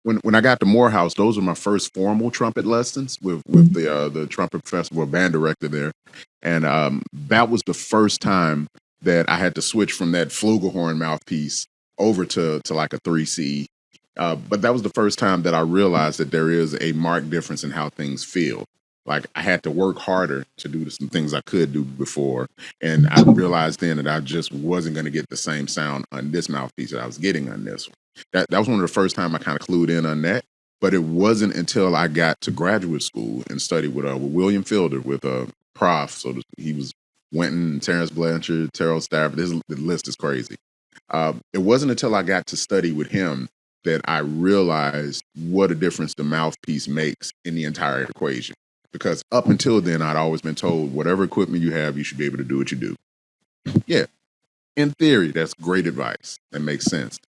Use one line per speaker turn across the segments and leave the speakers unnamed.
when I got to Morehouse, those were my first formal trumpet lessons with
Mhm.
the trumpet professor, well, band director there, and that was the first time that I had to switch from that flugelhorn mouthpiece over to like a 3C. But that was the first time that I realized that there is a marked difference in how things feel. Like I had to work harder to do some things I could do before, and I realized then that I just wasn't going to get the same sound on this mouthpiece that I was getting on this one. That was one of the first time I kind of clued in on that. But it wasn't until I got to graduate school and studied with William Fielder, with a prof. So he was Winton, Terrence Blanchard, Terrell Stafford. The list is crazy. It wasn't until I got to study with him that I realized what a difference the mouthpiece makes in the entire equation. Because up until then, I'd always been told whatever equipment you have, you should be able to do what you do. Yeah, in theory, that's great advice. That makes sense.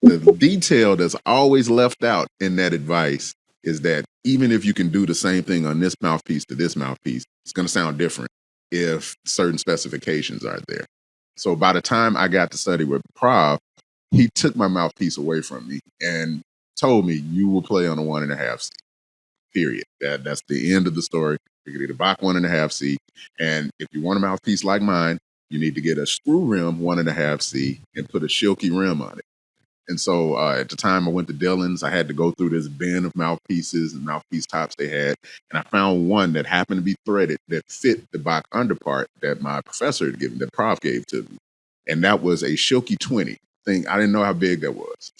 The detail that's always left out in that advice is that even if you can do the same thing on this mouthpiece to this mouthpiece, it's going to sound different if certain specifications aren't there. So by the time I got to study with Prof, he took my mouthpiece away from me and told me, "You will play on a 1.5C. Period. That's the end of the story. You can get a Bach 1.5C, and if you want a mouthpiece like mine, you need to get a screw rim 1.5C and put a Schilke rim on it." And so at the time I went to Dillon's, I had to go through this bin of mouthpieces and mouthpiece tops they had. And I found one that happened to be threaded that fit the Bach underpart that my professor had given, that prof gave to me. And that was a Schilke 20 thing. I didn't know how big that was.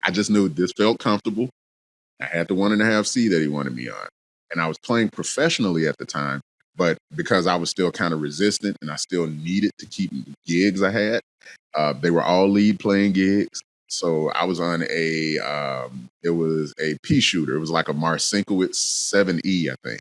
I just knew this felt comfortable. I had the 1.5C that he wanted me on. And I was playing professionally at the time, but because I was still kind of resistant and I still needed to keep the gigs I had, they were all lead playing gigs. So I was on it was a pea shooter. It was like a Marcinkiewicz 7E, I think.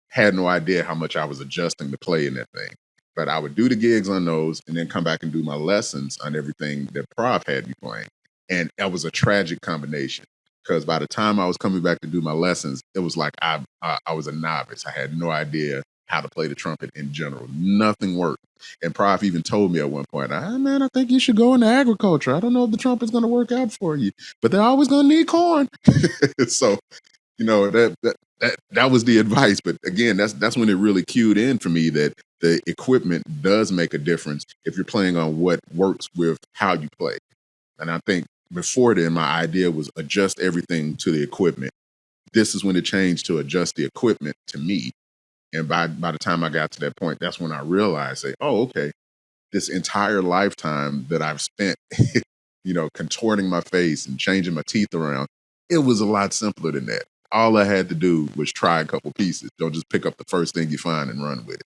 Had no idea how much I was adjusting to play in that thing. But I would do the gigs on those and then come back and do my lessons on everything that Prof had me playing. And that was a tragic combination because by the time I was coming back to do my lessons, it was like I was a novice. I had no idea how to play the trumpet in general. Nothing worked. And Prof even told me at one point, man, I think you should go into agriculture. I don't know if the trumpet's going to work out for you, but they're always going to need corn. So, that was the advice. But again, that's when it really cued in for me that the equipment does make a difference if you're playing on what works with how you play. And I think before then, my idea was adjust everything to the equipment. This is when it changed to adjust the equipment to me. And by the time I got to that point, that's when I realized, okay, this entire lifetime that I've spent, contorting my face and changing my teeth around, it was a lot simpler than that. All I had to do was try a couple pieces. Don't just pick up the first thing you find and run with it.